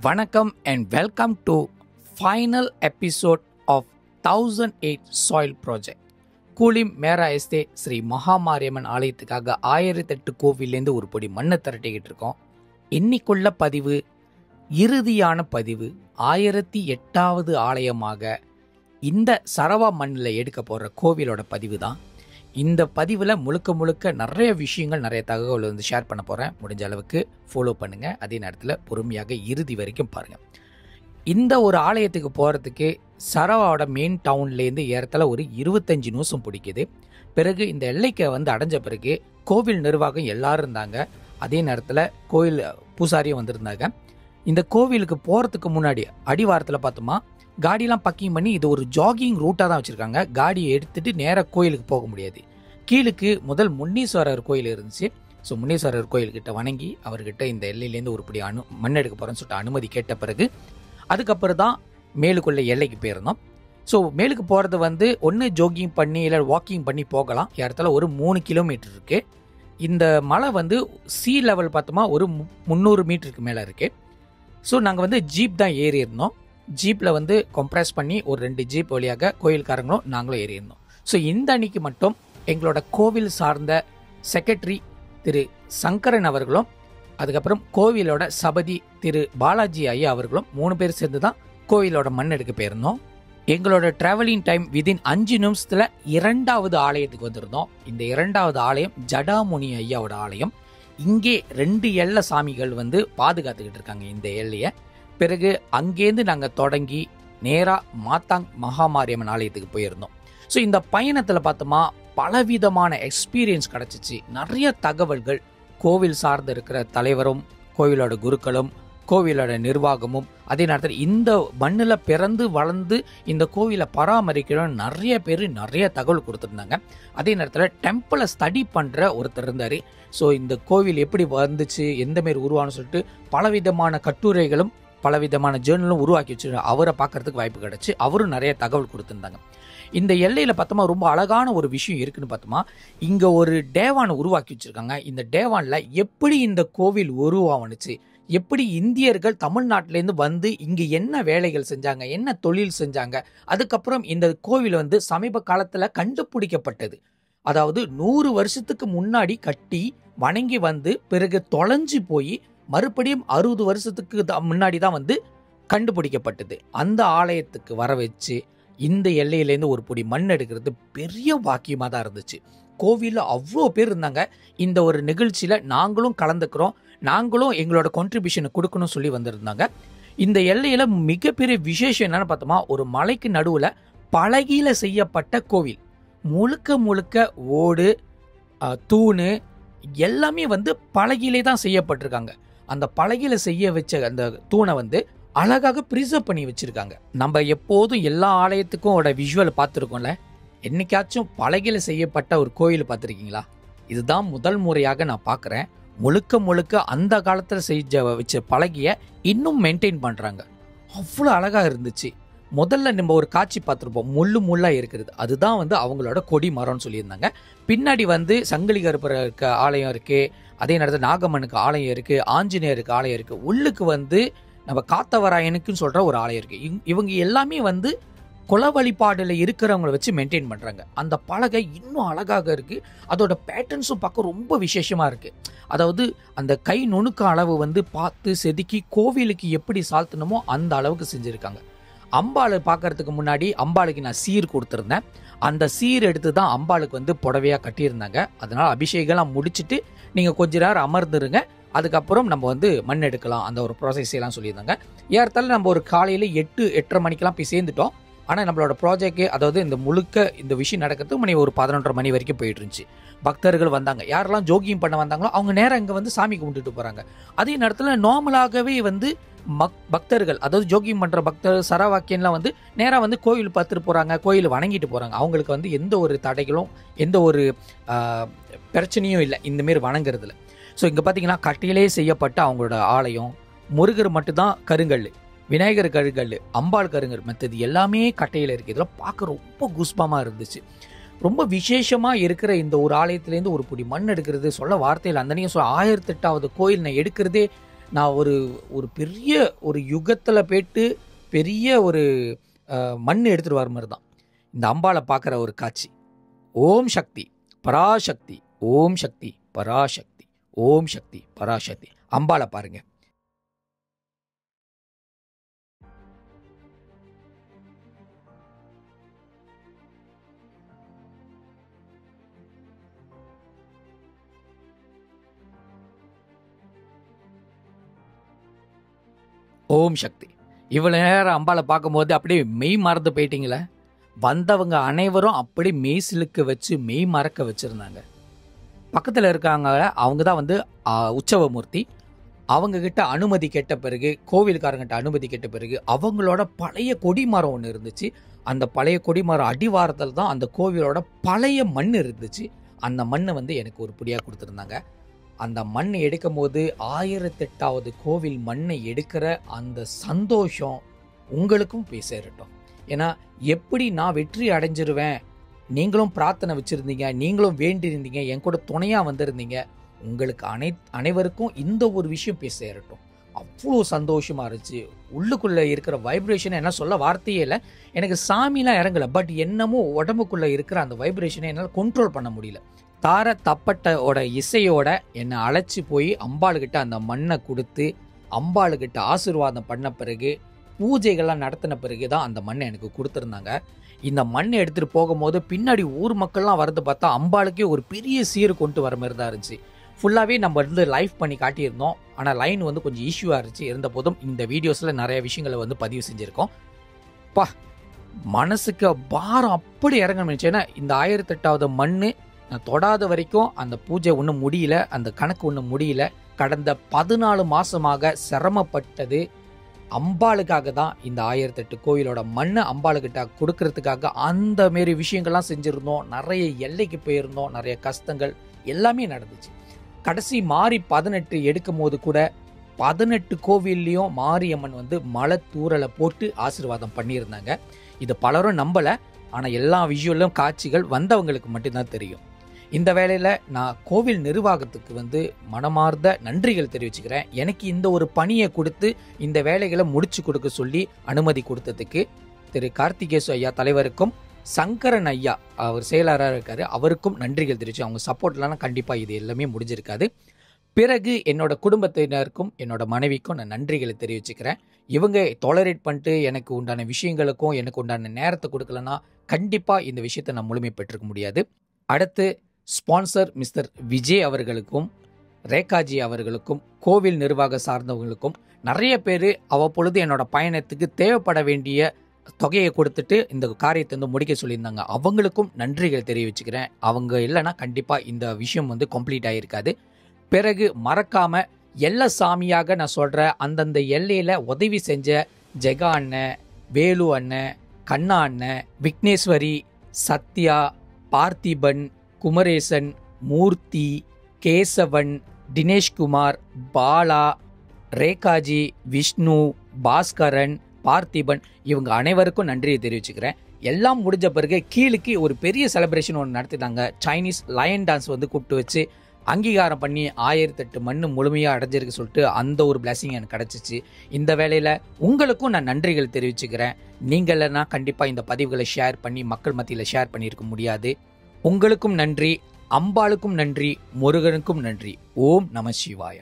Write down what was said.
வணக்கம் and welcome to final episode of 1008 soil project. Kulim மேரா எஸ்தே ஸ்ரீ மகாமாரியம்மன் ஆலயத்துக்காக 1008 கோவிலேருந்து ஒரு பொடி மண்ணை திரட்டிக்கிட்டு இருக்கோம். இன்னைக்குள்ள பதிவு இறுதியான பதிவு. 1008வது ஆலயமாக இந்த சரவா மண்ணில் எடுக்க போகிற கோவிலோட பதிவு தான். இந்த பதிவில் முழுக்க நிறைய விஷயங்கள், நிறைய தகவல் ஷேர் பண்ண போகிறேன். முடிஞ்ச அளவுக்கு ஃபாலோ பண்ணுங்கள். அதே நேரத்தில் பொறுமையாக இறுதி வரைக்கும் பாருங்கள். இந்த ஒரு ஆலயத்துக்கு போகிறதுக்கு சரவாவோட மெயின் டவுன்லேருந்து ஏறத்தாழ ஒரு 25 நிமிஷம் பிடிக்குது. பிறகு இந்த எல்லைக்கு அடைஞ்ச பிறகு கோவில் நிர்வாகம் எல்லாரும் இருந்தாங்க. அதே நேரத்தில் கோவில் பூசாரியும் வந்திருந்தாங்க. இந்த கோவிலுக்கு போகிறதுக்கு முன்னாடி அடிவாரத்தில் பார்த்தோமா காடியெலாம் பக்கிங் பண்ணி இது ஒரு ஜாகிங் ரூட்டாக தான் வச்சுருக்காங்க. காடியை எடுத்துகிட்டு நேராக கோயிலுக்கு போக முடியாது. கீழுக்கு முதல் முன்னீஸ்வரர் கோயில் இருந்துச்சு. ஸோ முன்னீஸ்வரர் கோயில்கிட்ட வணங்கி அவர்கிட்ட இந்த எல்லையிலேருந்து ஒருபடி மண் எடுக்க போகிறேன்னு சொல்லிட்டு அனுமதி கேட்ட பிறகு அதுக்கப்புறம் தான் மேலுக்குள்ள எல்லைக்கு போயிருந்தோம். ஸோ மேலுக்கு போகிறது ஒன்று ஜோகிங் பண்ணி இல்லை வாக்கிங் பண்ணி போகலாம். இடத்துல ஒரு 3 கிலோமீட்டர் இருக்குது. இந்த மலை சி லெவல் பார்த்தோமா ஒரு 300 மீட்டருக்கு மேலே இருக்குது. ஸோ நாங்கள் ஜீப் தான் ஏறி இருந்தோம். ஜீப்பில் கம்ப்ரெஸ் பண்ணி ஒரு 2 ஜீப் வழியாக கோயில்காரங்களும் நாங்களும் ஏறி இருந்தோம். ஸோ இந்த அன்னைக்கு மட்டும் எங்களோட கோவில் சார்ந்த செக்ரட்டரி திரு சங்கரன் அவர்களும், அதுக்கப்புறம் கோவிலோட சபதி திரு பாலாஜி ஐயா அவர்களும் 3 பேர் சேர்ந்து தான் கோவிலோட மண் எடுக்க போயிருந்தோம். எங்களோட டிராவலிங் டைம் விதின் 5 நிமிஷத்தில் 2வது ஆலயத்துக்கு வந்திருந்தோம். இந்த 2வது ஆலயம் ஜடாமுனி ஐயாவோட ஆலயம். இங்கே 2 எல்லை சாமிகள் பாதுகாத்துக்கிட்டு இருக்காங்க இந்த எல்லையை. பிறகு அங்கேருந்து நாங்கள் தொடங்கி நேராக மாத்தாங் மகாமாரியம்மன் ஆலயத்துக்கு போயிருந்தோம். ஸோ இந்த பயணத்தில் பார்த்தோமா பலவிதமான எக்ஸ்பீரியன்ஸ் கிடச்சிச்சு. நிறைய தகவல்கள் கோவில் சார்ந்து இருக்கிற தலைவரும், கோவிலோட குருக்களும், கோவிலோட நிர்வாகமும், அதே நேரத்தில் இந்த மண்ணில் பிறந்து வளர்ந்து இந்த கோவிலை பராமரிக்கிறோம் நிறைய பேர் நிறைய தகவல் கொடுத்துருந்தாங்க. அதே நேரத்தில் டெம்பிளை ஸ்டடி பண்ணுற ஒருத்தர் இருந்தார். ஸோ இந்த கோவில் எப்படி வந்துச்சு, எந்த மாரி உருவானு சொல்லிட்டு பலவிதமான கட்டுரைகளும் பலவிதமான ஜேர்னலும் உருவாக்கி வச்சு அவரை பார்க்கறதுக்கு வாய்ப்பு கிடச்சி அவரும் நிறைய தகவல் கொடுத்துருந்தாங்க. இந்த எல்லையில் பார்த்தோமா ரொம்ப அழகான ஒரு விஷயம் இருக்குன்னு பார்த்தோமா, இங்கே ஒரு டேவானை உருவாக்கி வச்சுருக்காங்க. இந்த டேவானில் எப்படி இந்த கோவில் உருவானுச்சு, எப்படி இந்தியர்கள் தமிழ்நாட்டிலேருந்து இங்கே என்ன வேலைகள் செஞ்சாங்க, என்ன தொழில் செஞ்சாங்க, அதுக்கப்புறம் இந்த கோவில் சமீப காலத்தில் கண்டுபிடிக்கப்பட்டது. அதாவது 100 வருஷத்துக்கு முன்னாடி கட்டி வணங்கி பிறகு தொலைஞ்சு போய் மறுபடியும் 60 வருஷத்துக்கு முன்னாடி தான் கண்டுபிடிக்கப்பட்டது. அந்த ஆலயத்துக்கு வர வச்சு இந்த எல்லையிலேருந்து ஒரு பொடி மண் எடுக்கிறது பெரிய பாக்கியமாக தான் இருந்துச்சு. கோவிலில் அவ்வளோ பேர் இருந்தாங்க. இந்த ஒரு நிகழ்ச்சியில் நாங்களும் கலந்துக்கிறோம், நாங்களும் எங்களோட கான்ட்ரிபியூஷனை கொடுக்கணும்னு சொல்லி வந்திருந்தாங்க. இந்த எல்லையில் மிகப்பெரிய விசேஷம் என்னன்னு பார்த்தோமா, ஒரு மலைக்கு நடுவில் பலகையில் செய்யப்பட்ட கோவில். முழுக்க ஓடு, தூணு எல்லாமே பலகையிலே தான் செய்யப்பட்டிருக்காங்க. அந்த பலகையில் செய்ய வச்ச அந்த தூணை அழகாக ப்ரிசர்வ் பண்ணி வச்சுருக்காங்க. நம்ம எப்போதும் எல்லா ஆலயத்துக்கும் விஷுவல் பார்த்துருக்கோம்ல, என்னைக்காச்சும் பலகையில் செய்யப்பட்ட ஒரு கோயில் பார்த்துருக்கீங்களா? இதுதான் முதல் முறையாக நான் பார்க்குறேன். முழுக்க அந்த காலத்தில் வச்ச பலகையை இன்னும் மெயின்டைன் பண்ணுறாங்க. அவ்வளோ அழகாக இருந்துச்சு. முதல்ல நம்ம ஒரு காட்சி பார்த்துருப்போம், முள்ளாக இருக்கிறது. அதுதான் அவங்களோட கொடி மரம்னு சொல்லியிருந்தாங்க. பின்னாடி சங்கிலி கருப்பருக்கு ஆலயம் இருக்குது, அதே நேரத்தில் நாகம்மனுக்கு ஆலயம் இருக்குது, ஆஞ்சநேயருக்கு ஆலயம் இருக்குது, உள்ளுக்கு நம்ம காத்தவராயனுக்குன்னு சொல்கிற ஒரு ஆலயம் இருக்குது. இவங்க எல்லாமே குல வழிபாடில் இருக்கிறவங்களை வச்சு மெயின்டைன் பண்ணுறாங்க. அந்த பலகை இன்னும் அழகாக இருக்குது. அதோட பேட்டர்ன்ஸும் பார்க்க ரொம்ப விசேஷமாக இருக்குது. அதாவது அந்த கை நுணுக்க அளவு பார்த்து செதுக்கி கோவிலுக்கு எப்படி சாழ்த்தணுமோ அந்த அளவுக்கு செஞ்சுருக்காங்க. அம்பாள் பார்க்கறதுக்கு முன்னாடி அம்பாளுக்கு நான் சீர் கொடுத்துருந்தேன். அந்த சீர் எடுத்து தான் அம்பாளுக்கு புடவையாக கட்டியிருந்தாங்க. அதனால் அபிஷேகம்லாம் முடிச்சுட்டு நீங்கள் கொஞ்ச நேரம் அமர்ந்துருங்க, அதுக்கப்புறம் நம்ம மண் எடுக்கலாம், அந்த ஒரு ப்ராசஸ் எல்லாம் சொல்லியிருந்தாங்க. ஏறத்தாலும் நம்ம ஒரு காலையில் 8-8:30 மணிக்கெல்லாம் போய் சேர்ந்துட்டோம். ஆனால் நம்மளோட ப்ராஜெக்ட், அதாவது இந்த விஷயம் நடக்கிறதுக்கு மணி ஒரு 11:30 மணி வரைக்கும் போயிட்டு இருந்துச்சு. பக்தர்கள் வந்தாங்க. யாரெல்லாம் ஜோகிங் பண்ண வந்தாங்களோ அவங்க நேரம் இங்கே சாமி கும்பிட்டுட்டு போகிறாங்க. அதே நேரத்தில் நார்மலாகவே பக்தர்கள், அதாவது ஜோகிங் பண்ணுற பக்தர் சரவாக்கியன்லாம் நேராக கோயில் பார்த்துட்டு போகிறாங்க, கோயில் வணங்கிட்டு போகிறாங்க. அவங்களுக்கு எந்த ஒரு தடைகளும் எந்த ஒரு பிரச்சனையும் இல்லை இந்தமாரி வணங்குறதுல. ஸோ இங்கே பார்த்தீங்கன்னா கட்டையிலே செய்யப்பட்ட அவங்களோட ஆலயம். முருகர் மட்டும்தான் கருங்கல், விநாயகர் கருங்கல், அம்பாள் கருங்கல், மற்றது எல்லாமே கட்டையில் இருக்குது. இதெல்லாம் பார்க்க ரொம்ப குஸ்பமாக இருந்துச்சு. ரொம்ப விசேஷமாக இருக்கிற இந்த ஒரு ஆலயத்துலேருந்து ஒரு பொடி மண் எடுக்கிறது சொல்ல வார்த்தையில். அந்த நீங்கள் 1008வது கோயில் நான் எடுக்கிறதே நான் ஒரு ஒரு பெரிய ஒரு யுகத்தில் போயிட்டு பெரிய ஒரு மண் எடுத்துகிட்டு வர மாதிரி தான் இந்த அம்பாளை பார்க்குற ஒரு காட்சி. ஓம் சக்தி பராசக்தி, ஓம் சக்தி பராசக்தி, ஓம் சக்தி பராசக்தி. அம்பாளை பாருங்க. ஓம் சக்தி. இவ்வளோ நேரம் அம்பாளை பார்க்கும்போது அப்படியே மெய் மறந்து போயிட்டீங்களே. வந்தவங்க அனைவரும் அப்படி மெய் சிலுக்க வச்சு மெய் மறக்க வச்சுருந்தாங்க. பக்கத்தில் இருக்காங்க, அவங்க தான் வந்து உற்சவமூர்த்தி. அவங்கக்கிட்ட அனுமதி கேட்ட பிறகு, கோவிலுக்காரங்கிட்ட அனுமதி கேட்ட பிறகு அவங்களோட பழைய கொடிமரம் ஒன்று இருந்துச்சு. அந்த பழைய கொடிமரம் அடிவாரத்தில் தான் அந்த கோவிலோட பழைய மண் இருந்துச்சு. அந்த மண்ணை வந்து எனக்கு ஒரு பிடியாக கொடுத்துருந்தாங்க. அந்த மண் எடுக்கும் போது 1008வது கோவில் மண்ணை எடுக்கிற அந்த சந்தோஷம் உங்களுக்கும் போய் சேரட்டும். ஏன்னா எப்படி நான் வெற்றி அடைஞ்சிருவேன், நீங்களும் பிரார்த்தனை வச்சுருந்தீங்க, நீங்களும் வேண்டியிருந்தீங்க, என் கூட துணையாக வந்திருந்தீங்க, உங்களுக்கு அனைவருக்கும் இந்த ஒரு விஷயம் போய் சேரட்டும். அவ்வளோ சந்தோஷமாக இருந்துச்சு. உள்ளுக்குள்ளே இருக்கிற வைப்ரேஷனை என்ன சொல்ல வார்த்தையே இல்லை. எனக்கு சாமிலாம் இறங்கலை, பட் என்னமோ உடம்புக்குள்ளே இருக்கிற அந்த வைப்ரேஷனை என்னால் கண்ட்ரோல் பண்ண முடியல. தார தப்பட்டோட இசையோட என்னை அழைச்சி போய் அம்பாளுக்கிட்ட அந்த மண்ணை கொடுத்து அம்பாளுக்கிட்ட ஆசீர்வாதம் பண்ண பிறகு பூஜைகள்லாம் நடத்தின பிறகு தான் அந்த மண்ணை எனக்கு கொடுத்துருந்தாங்க. இந்த மண்ணை எடுத்துகிட்டு போகும்போது பின்னாடி ஊர் மக்கள்லாம் வரது பார்த்தா அம்பாளுக்கே ஒரு பெரிய சீர் கொண்டு வர மாதிரி தான் இருந்துச்சு. ஃபுல்லாகவே நம்ம வந்து லைவ் பண்ணி காட்டியிருந்தோம். ஆனால் லைன் வந்து கொஞ்சம் இஷ்யூவாக இருந்துச்சு. இருந்த போதும் இந்த வீடியோஸில் நிறைய விஷயங்களை வந்து பதிவு செஞ்சுருக்கோம். மனசுக்கு பாரம் அப்படி இறங்கணும். ஏன்னா இந்த 1008வது மண் நான் தொடாத வரைக்கும் அந்த பூஜை ஒன்றும் முடியல, அந்த கணக்கு ஒன்றும் முடியல. கடந்த 14 மாதமாக சிரமப்பட்டது அம்பாளுக்காக தான். இந்த 1008 கோவிலோட மண்ணை அம்பாளுக்கிட்ட கொடுக்கறதுக்காக அந்த மாரி விஷயங்கள்லாம் செஞ்சுருந்தோம். நிறைய எல்லைக்கு போயிருந்தோம், நிறைய கஷ்டங்கள் எல்லாமே நடந்துச்சு. கடைசி மாரி 18 எடுக்கும் போது கூட 18 கோவில்லையும் மாரியம்மன் வந்து மலை தூரலை போட்டு ஆசீர்வாதம் பண்ணியிருந்தாங்க. இது பலரும் நம்பலை, ஆனால் எல்லா விஷயங்களும் காட்சிகள் வந்தவங்களுக்கு மட்டும்தான் தெரியும். இந்த வேளையில் நான் கோவில் நிர்வாகத்துக்கு வந்து மனமார்ந்த நன்றிகள் தெரிவிச்சுக்கிறேன். எனக்கு இந்த ஒரு பணியை கொடுத்து இந்த வேலைகளை முடிச்சு கொடுக்க சொல்லி அனுமதி கொடுத்ததுக்கு திரு கார்த்திகேசு ஐயா தலைவருக்கும், சங்கரன் ஐயா அவர் செயலாளராக இருக்காரு, அவருக்கும் நன்றிகள் தெரிவிச்சு. அவங்க சப்போர்ட்லாம் கண்டிப்பாக இது எல்லாமே முடிஞ்சிருக்காது. பிறகு என்னோட குடும்பத்தினருக்கும் என்னோட மனைவிக்கும் நான் நன்றிகளை தெரிவிச்சுக்கிறேன். இவங்க டோலரேட் பண்ணிட்டு எனக்கு உண்டான விஷயங்களுக்கும் எனக்கு உண்டான நேரத்தை கொடுக்கலன்னா கண்டிப்பாக இந்த விஷயத்தை நான் முழுமை பெற்றுக்க முடியாது. அடுத்து ஸ்பான்சர் மிஸ்டர் விஜய் அவர்களுக்கும், ரேகாஜி அவர்களுக்கும், கோவில் நிர்வாக சார்ந்தவங்களுக்கும் நிறைய பேர் அவ்வப்பொழுது என்னோட பயணத்துக்கு தேவைப்பட வேண்டிய தொகையை கொடுத்துட்டு இந்த காரியத்தை வந்து முடிக்க சொல்லியிருந்தாங்க. அவங்களுக்கும் நன்றிகள் தெரிவிச்சுக்கிறேன். அவங்க இல்லைன்னா கண்டிப்பாக இந்த விஷயம் வந்து கம்ப்ளீட் ஆகியிருக்காது. பிறகு மறக்காம எல்லை சாமியாக நான் சொல்கிற அந்தந்த எல்லையில் உதவி செஞ்ச ஜெகா அண்ணன், வேலு அண்ணன், கண்ணா அண்ணன், விக்னேஸ்வரி, சத்யா, பார்த்திபன், குமரேசன், மூர்த்தி, கேசவன், தினேஷ்குமார், பாலா, ரேகாஜி, விஷ்ணு, பாஸ்கரன், பார்த்திபன், இவங்க அனைவருக்கும் நன்றியை தெரிவிச்சுக்கிறேன். எல்லாம் முடிஞ்ச பிறகு கீழுக்கு ஒரு பெரிய செலிப்ரேஷன் ஒன்று நடத்திட்டாங்க. சைனீஸ் லயன் டான்ஸ் வந்து கூப்பிட்டு வச்சு அங்கீகாரம் பண்ணி 1008 மண் முழுமையாக அடைஞ்சிருக்கு சொல்லிட்டு அந்த ஒரு பிளஸிங் எனக்கு கிடச்சிச்சு. இந்த வேளையில் உங்களுக்கும் நான் நன்றிகள் தெரிவிச்சுக்கிறேன். நீங்களா கண்டிப்பாக இந்த பதிவுகளை ஷேர் பண்ணி மக்கள் மத்தியில் ஷேர் பண்ணியிருக்க முடியாது. உங்களுக்கும் நன்றி, அம்பாளுக்கும் நன்றி, முருகனுக்கும் நன்றி. ஓம் நம சிவாய.